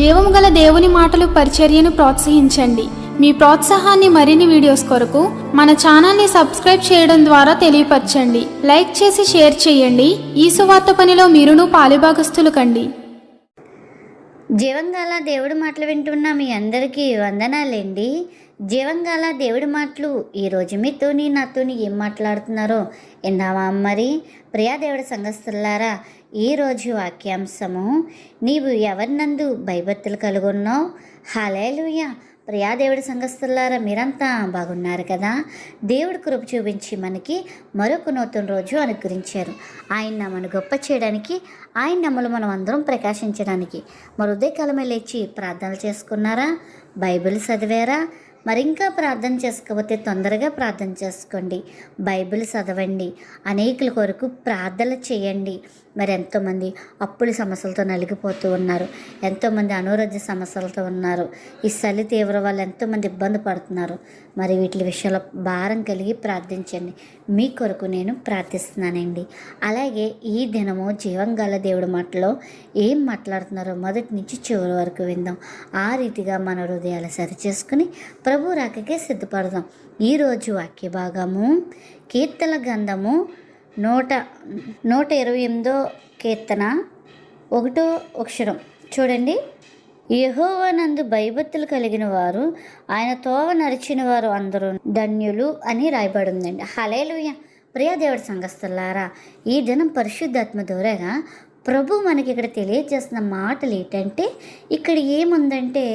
జీవము గల దేవుని మాటలు పరిచర్యను ప్రోత్సహించండి. మీ ప్రోత్సాహాన్ని మరిన్ని వీడియోస్ కొరకు మన ఛానల్ని సబ్స్క్రైబ్ చేయడం ద్వారా తెలియపరచండి. లైక్ చేసి షేర్ చేయండి. ఈ సువార్త పనిలో మీరును పాలుభాగస్తులు కండి. జీవంగాల దేవుడి మాటలు వింటున్న మీ అందరికీ వందనాలండి. జీవంగాల దేవుడి మాటలు ఈరోజు మీతోని నాతోని ఏం మాట్లాడుతున్నారో విన్నావా? మరి ప్రియా దేవుడి సంఘస్థులారా, ఈరోజు వాక్యాంశము, నీవు ఎవరినందు భయభక్తులు కలుగున్నావు? హల్లెలూయా. ప్రియా దేవుడి సంఘస్థులారా, మీరంతా బాగున్నారు కదా? దేవుడి కృప చూపించి మనకి మరొక నూతన రోజు అనుగ్రహించారు. ఆయన నామను గొప్ప చేయడానికి, ఆయన నామములో మనం అందరం ప్రకాశించడానికి మరి ఉదయకాలమే లేచి ప్రార్థనలు చేసుకున్నారా? బైబిల్ చదివారా? మరి ఇంకా ప్రార్థన చేసుకోకపోతే తొందరగా ప్రార్థన చేసుకోండి. బైబిల్ చదవండి. అనేకుల కొరకు ప్రార్థనలు చేయండి. మరి ఎంతోమంది అప్పుల సమస్యలతో నలిగిపోతూ ఉన్నారు. ఎంతోమంది అనారోగ్య సమస్యలతో ఉన్నారు. ఈ చలి తీవ్ర వాళ్ళు ఎంతోమంది ఇబ్బంది పడుతున్నారు. మరి వీటి విషయంలో భారం కలిగి ప్రార్థించండి. మీ కొరకు నేను ప్రార్థిస్తున్నానండి. అలాగే ఈ దినము జీవంగాల దేవుడి మాటలో ఏం మాట్లాడుతున్నారో మొదటి నుంచి చివరి వరకు విందాం. ఆ రీతిగా మన హృదయాలు సరిచేసుకుని ప్రభు రాకకే సిద్ధపడదాం. ఈరోజు వాక్య భాగము కీర్తన గ్రంథము 128 కీర్తన 1వ అక్షరం చూడండి. యెహోవానందు భయభక్తులు కలిగిన వారు, ఆయన తోవ నడిచిన వారు అందరూ ధన్యులు అని రాయబడిందండి. హల్లెలూయా. ప్రియ దేవుడి సంఘస్థులారా, ఈ దినం పరిశుద్ధాత్మ ద్వారాగా ప్రభు మనకి ఇక్కడ తెలియజేస్తున్న మాటలు ఏంటంటే, ఇక్కడ ఏముందంటే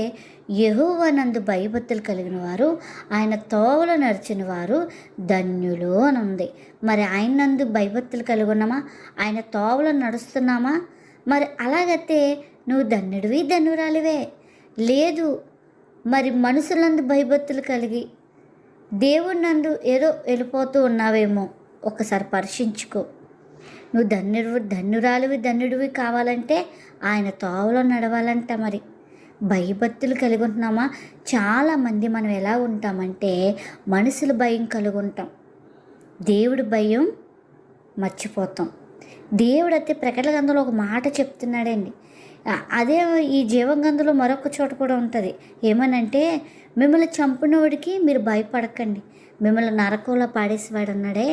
యెహోవానందు భయభక్తులు కలిగిన వారు, ఆయన తోవలో నడిచిన వారు ధన్యులు అని ఉంది. మరి ఆయన నందు భయభక్తులు కలిగి ఉన్నామా? ఆయన తోవలో నడుస్తున్నామా? మరి అలాగైతే నువ్వు ధన్యుడివి, ధన్యురాలివే. లేదు, మరి మనుషులందు భయభక్తులు కలిగి దేవుడి నందు ఏదో వెళ్ళిపోతూ ఉన్నావేమో, ఒకసారి పరీక్షించుకో. నువ్వు ధన్యుడివి కావాలంటే ఆయన తోవలో నడవాలంట. మరి భయభక్తులు కలిగి ఉంటున్నామా? చాలామంది మనం ఎలా ఉంటామంటే మనుషుల భయం కలిగి ఉంటాం, దేవుడి భయం మర్చిపోతాం. దేవుడు అయితే ప్రకటన గ్రంథంలో ఒక మాట చెప్తున్నాడండి. అదే ఈ జీవగ్రంథంలో మరొక చోట కూడా ఉంటుంది. ఏమనంటే, మిమ్మల్ని చంపినవాడికి మీరు భయపడకండి, మిమ్మల్ని నరకంలో పాడేసేవాడు అన్నాడే,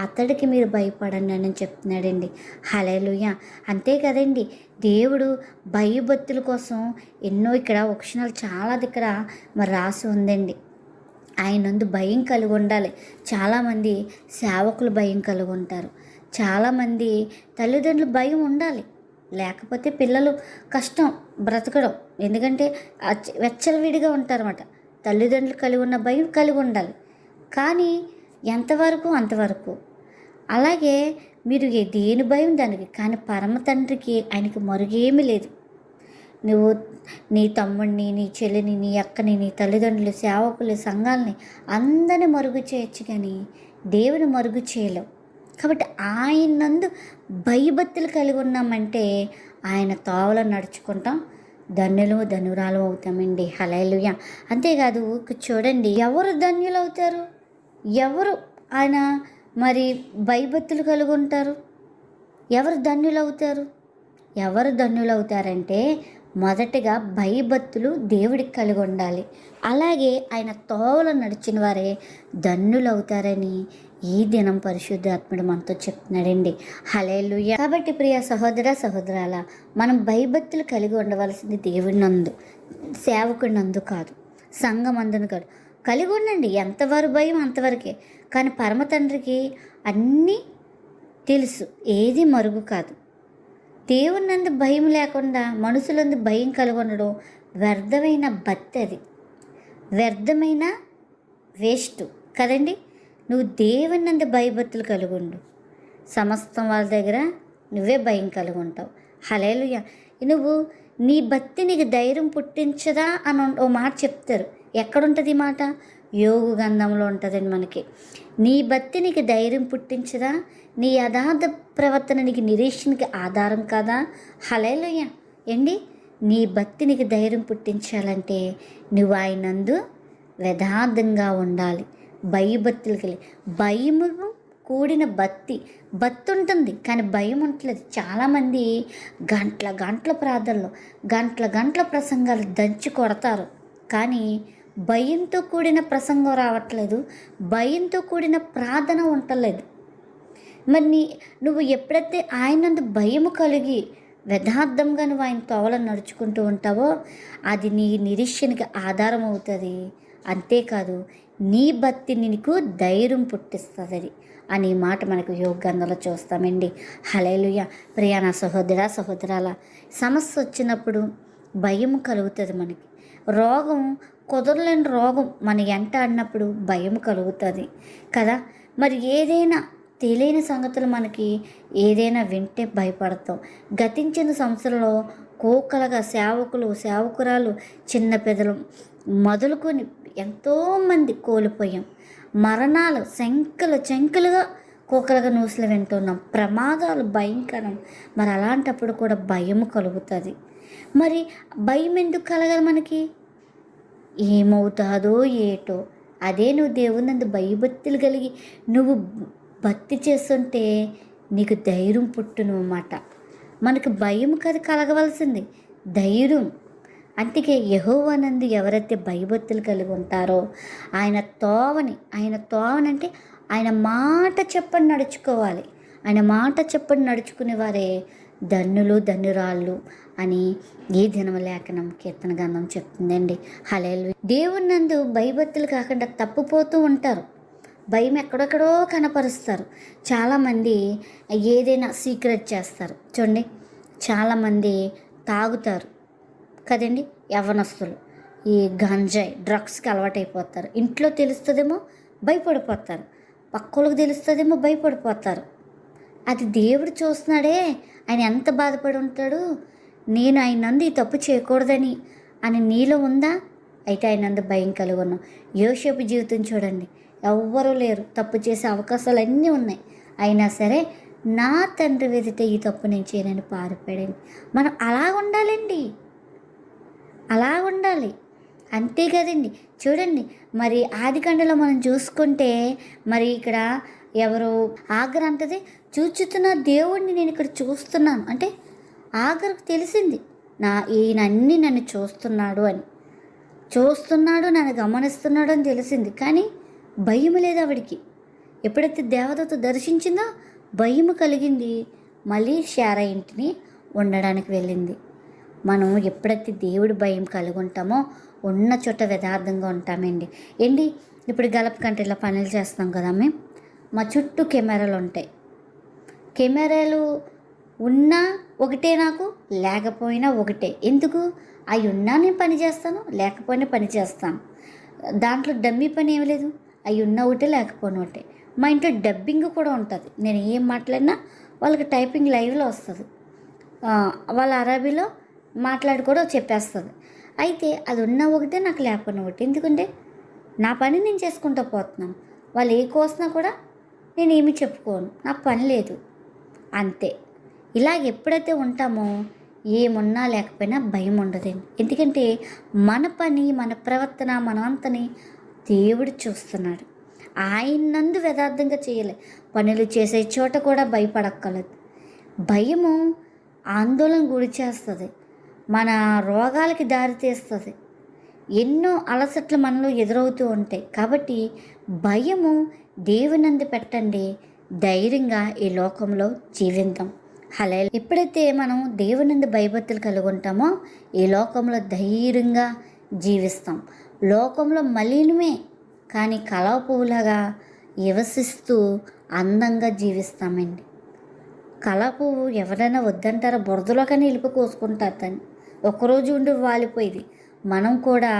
అతడికి మీరు భయపడండి అని చెప్తున్నాడండి. హల్లెలూయా. అంతే కదండి, దేవుడు భయభక్తుల కోసం ఎన్నో ఇక్కడ వచనాలు చాలా దగ్గర మరి రాసి ఉందండి. ఆయన నందు భయం కలిగి ఉండాలి. చాలామంది సేవకులు భయం కలిగి ఉంటారు. చాలామంది తల్లిదండ్రులు భయం ఉండాలి. లేకపోతే పిల్లలు కష్టం బ్రతకడం. ఎందుకంటే వెచ్చలవిడిగా ఉంటారన్నమాట. తల్లిదండ్రులు కలిగి ఉన్న భయం కలిగి ఉండాలి. కానీ ఎంతవరకు అంతవరకు. అలాగే మీరు దేని భయం దానికి. కానీ పరమ తండ్రికి ఆయనకి మరుగేమీ లేదు. నువ్వు నీ తమ్ముడిని, నీ చెల్లిని, నీ అక్కని, నీ తల్లిదండ్రులు, సేవకులు, సంఘాలని అందరినీ మరుగు చేయొచ్చు, కానీ దేవుని మరుగు చేయలేవు. కాబట్టి ఆయన నందు భయభక్తులు కలిగి ఉన్నామంటే ఆయన తోవలో నడుచుకుంటాం, ధన్యురాలు అవుతామండి. హల్లెలూయా. అంతేకాదు చూడండి, ఎవరు ధన్యులు అవుతారు? ఎవరు ఆయన మరి భయభక్తులు కలిగి ఉంటారు? ఎవరు ధన్యులవుతారు? ఎవరు ధన్యులవుతారంటే మొదటగా భయభక్తులు దేవుడికి కలిగి ఉండాలి. అలాగే ఆయన తోవలో నడిచిన వారే ధన్యులవుతారని ఈ దినం పరిశుద్ధాత్ముడు మనతో చెప్తున్నాడండి. హల్లెలూయా. కాబట్టి ప్రియ సహోదర సహోదరాల, మనం భయభక్తులు కలిగి ఉండవలసింది దేవుడి నందు, సేవకుడి నందు కాదు, సంఘం అందును కాదు. కలిగి ఉండండి, ఎంతవరకు భయం అంతవరకే. కానీ పరమ తండ్రికి అన్నీ తెలుసు, ఏది మరుగు కాదు. దేవుని నందు భయం లేకుండా మనుషులందు భయం కలిగి ఉండడం వ్యర్థమైన భక్తి, అది వ్యర్థమైన వేస్ట్ కదండి. నువ్వు దేవుని నందు భయభక్తులు కలిగి ఉండు, సమస్తం వాళ్ళ దగ్గర నువ్వే భయం కలిగి ఉంటావు. హల్లెలూయా. నువ్వు నీ భక్తి నీకు ధైర్యం పుట్టించదా అని ఓ మాట చెప్తారు. ఎక్కడుంటుంది ఈ మాట? యోగు గ్రంథంలో ఉంటుందండి మనకి. నీ భక్తి నీకు ధైర్యం పుట్టించదా? నీ యథార్థ ప్రవర్తన నీకు నిరీక్షణకి ఆధారం కాదా? హల్లెలూయా. ఏంటి? నీ భక్తి నీకు ధైర్యం పుట్టించాలంటే నువ్వు ఆయనందు యథార్థంగా ఉండాలి. భయభక్తులు కలిగి, భయము కూడిన భక్తి ఉంటుంది, కానీ భయం ఉండలేదు. చాలామంది గంటల గంటల ప్రార్థనలు, గంటల గంటల ప్రసంగాలు దంచి కొడతారు, కానీ భయంతో కూడిన ప్రసంగం రావట్లేదు, భయంతో కూడిన ప్రార్థన ఉండలేదు. మరి నువ్వు ఎప్పుడైతే ఆయనందు భయము కలిగి యథార్థంగా నువ్వు ఆయన తోవలను నడుచుకుంటూ ఉంటావో అది నీ నిరీక్షణకి ఆధారం అవుతుంది. అంతేకాదు, నీ భక్తి నీకు ధైర్యం పుట్టిస్తుంది అని మాట మనకు యోగ గ్రంథంలో చూస్తామండి. హల్లెలూయా. ప్రియా నా సహోదరాల, సమస్య వచ్చినప్పుడు భయం కలుగుతుంది. మనకి రోగం, కుదరలేని రోగం మన ఎంట ఆడినప్పుడు భయం కలుగుతుంది కదా. మరి ఏదైనా తెలియని సంగతులు మనకి ఏదైనా వింటే భయపడతాం. గతించిన సంవత్సరంలో కోకలుగా సేవకురాలు, చిన్న పెద్దలు మొదలుకొని ఎంతోమంది కోల్పోయాం. మరణాలు చెంకలుగా కోకలుగా న్యూస్లు వింటున్నాం. ప్రమాదాలు భయంకరం. మరి అలాంటప్పుడు కూడా భయం కలుగుతుంది. మరి భయం ఎందుకు కలగాలి మనకి? ఏమవుతాదో ఏటో. అదే నువ్వు దేవుని నందు భయభక్తులు కలిగి నువ్వు భక్తి చేస్తుంటే నీకు ధైర్యం పుట్టును అన్నమాట. మనకు భయం కదా కలగవలసింది, ధైర్యం. అందుకే యెహోవానందు ఎవరైతే భయభక్తులు కలిగి ఉంటారో ఆయన తోవని అంటే ఆయన మాట చెప్పని నడుచుకోవాలి. ఆయన మాట చెప్పని నడుచుకునే వారే ధన్యురాళ్ళు అని ఈ దినమ లేఖనం కీర్తన గ్రంథం చెప్తుందండి. హల్లెలూయా. దేవుని నందు భయభక్తులు కాకుండా తప్పిపోతూ ఉంటారు. భయం ఎక్కడెక్కడో కనపరుస్తారు. చాలామంది ఏదైనా సీక్రెట్ చేస్తారు. చూడండి, చాలామంది తాగుతారు కదండి, యవ్వనస్తులు ఈ గంజాయి డ్రగ్స్కి అలవాటైపోతారు. ఇంట్లో తెలుస్తుందేమో భయపడిపోతారు, పక్కోళ్ళకి తెలుస్తుందేమో భయపడిపోతారు. అది దేవుడు చూస్తున్నాడే, ఆయన ఎంత బాధపడి ఉంటాడు, నేను ఆయన నందు ఈ తప్పు చేయకూడదని అని నీలో ఉందా? అయితే ఆయన నందు భయం కలిగి ఉన్నాం. యోసేపు జీవితం చూడండి, ఎవ్వరూ లేరు, తప్పు చేసే అవకాశాలు అన్నీ ఉన్నాయి, అయినా సరే నా తండ్రి వెదితే ఈ తప్పు నేను చేయనని పారిపోయాడు. మనం అలా ఉండాలండి, అలా ఉండాలి. అంతే కదండి. చూడండి, మరి ఆదికాండలో మనం చూసుకుంటే మరి ఇక్కడ ఎవరు ఆగర్ అంటది, చూచుతున్న దేవుడిని నేను ఇక్కడ చూస్తున్నాను అంటే ఆగర్కు తెలిసింది ఈయన అన్నీ నన్ను చూస్తున్నాడు, నన్ను గమనిస్తున్నాడు అని తెలిసింది. కానీ భయం లేదు ఆవిడికి. ఎప్పుడైతే దేవదూత దర్శించిందో భయం కలిగింది, మళ్ళీ శారా ఇంటిని ఉండడానికి వెళ్ళింది. మనం ఎప్పుడైతే దేవుడి భయం కలిగి ఉంటామో ఉన్న చోట యథార్థంగా ఉంటామండి. ఇప్పుడు గలప కంట్రీలో పనులు చేస్తాం కదా మేము, మా చుట్టూ కెమెరాలు ఉంటాయి. కెమెరాలు ఉన్నా ఒకటే, నాకు లేకపోయినా ఒకటే. ఎందుకు? అవి ఉన్నా నేను పని చేస్తాను, లేకపోయినా పని చేస్తాను. దాంట్లో డమ్మీ పని ఏమి లేదు, అవి ఉన్న ఒకటే లేకపోయినా ఒకటే. మా ఇంట్లో డబ్బింగ్ కూడా ఉంటుంది. నేను ఏం మాట్లాడినా వాళ్ళకి టైపింగ్ లైవ్లో వస్తుంది, వాళ్ళ అరబీలో మాట్లాడి కూడా చెప్పేస్తుంది. అయితే అది ఉన్న ఒకటే, నాకు లేకపోయినా ఒకటి. ఎందుకంటే నా పని నేను చేసుకుంటూ పోతున్నాను. వాళ్ళు ఏ కోసినా కూడా నేను ఏమీ చెప్పుకోను, నాకు పని లేదు, అంతే. ఇలాగ ఎప్పుడైతే ఉంటామో ఏమున్నా లేకపోయినా భయం ఉండదండి. ఎందుకంటే మన పని, మన ప్రవర్తన, మన అంతని దేవుడు చూస్తున్నాడు. ఆయన నందు యథార్థంగా చేయాలి. పనులు చేసే చోట కూడా భయపడక్కర్లేదు. భయము ఆందోళన గురి చేస్తుంది, మన రోగాలకి దారితీస్తుంది, ఎన్నో అలసట్లు మనలో ఎదురవుతూ ఉంటాయి. కాబట్టి భయము దేవునందు పెట్టండి, ధైర్యంగా ఈ లోకంలో జీవిద్దాం. హల్లెలూయా. ఎప్పుడైతే మనం దేవునందు భయభక్తులు కలిగి ఉంటామో ఈ లోకంలో ధైర్యంగా జీవిస్తాం. లోకంలో మలినమే కానీ కలవ పువ్వులాగా నివసిస్తూ అందంగా జీవిస్తామండి. కలవ పువ్వు ఎవరైనా వద్దంటారా? బురదలో కానీ ఇలుపు కోసుకుంటారు, దాన్ని ఒకరోజు ఉండి వాలిపోయింది. మనం కూడా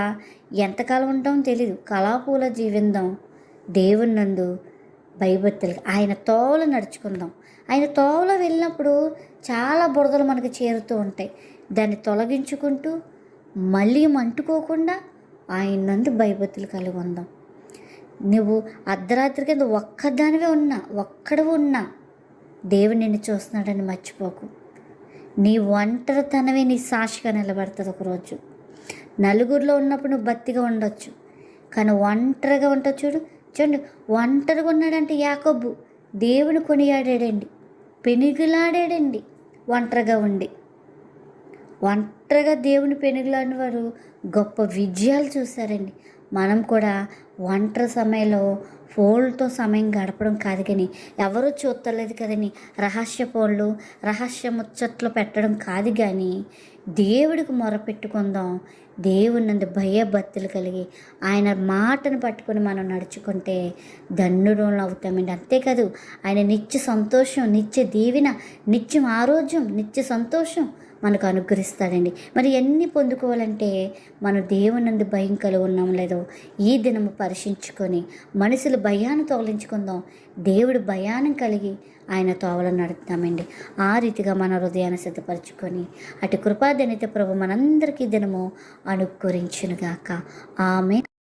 ఎంతకాలం ఉంటామో తెలీదు. కలవ పువ్వులో జీవిద్దాం, దేవుని నందు భయభక్తులు, ఆయన తోవలో నడుచుకుందాం. ఆయన తోవలో వెళ్ళినప్పుడు చాలా బురదలు మనకు చేరుతూ ఉంటాయి. దాన్ని తొలగించుకుంటూ మళ్ళీ అంటుకోకుండా ఆయన నందు భయభక్తులు కలిగి ఉందాం. నువ్వు అర్ధరాత్రి కింద ఒక్కడవు ఉన్నా దేవుడు నిన్ను చూస్తున్నాడని మర్చిపోకు. నీ ఒంటరితనమే నీ సాక్షిగా నిలబడుతుంది. ఒకరోజు నలుగురిలో ఉన్నప్పుడు నువ్వు భక్తిగా ఉండొచ్చు, కానీ ఒంటరిగా ఉంటావు. చూడండి, ఒంటరిగా ఉన్నాడంటే యాకోబు దేవుని కొనియాడాడండి, పెనుగులాడాడండి. ఒంటరిగా దేవుని పెనుగులాడిన వారు గొప్ప విజయాలు చూశారండి. మనం కూడా ఒంటరి సమయంలో ఫోన్లతో సమయం గడపడం కాదు, కానీ ఎవరూ చూస్తలేదు కదని రహస్య ఫోన్లు, రహస్య ముచ్చట్లు పెట్టడం కాదు, కానీ దేవుడికి మొరపెట్టుకుందాం. దేవుని నందు భయభక్తులు కలిగి ఆయన మాటను పట్టుకొని మనం నడుచుకుంటే ధన్యులను అవుతామండి. అంతేకాదు ఆయన నిత్య సంతోషం, నిత్య దీవెన, నిత్యం ఆరోగ్యం, నిత్య సంతోషం మనకు అనుగ్రహిస్తాడండి. మరి ఎన్ని పొందుకోవాలంటే మనం దేవుని నందు భయం కలిగి ఉన్నాం లేదో ఈ దినము పరీక్షించుకొని మనుషులు భయాన్ని తొలగించుకుందాం. దేవుడు భయాన్ని కలిగి ఆయన తోవలను నడుపుతామండి. ఆ రీతిగా మన హృదయాన్ని సిద్ధపరచుకొని అటు కృపాదనిత ప్రభు మనందరికీ దినము అనుగ్రహించునుగాక. ఆమె.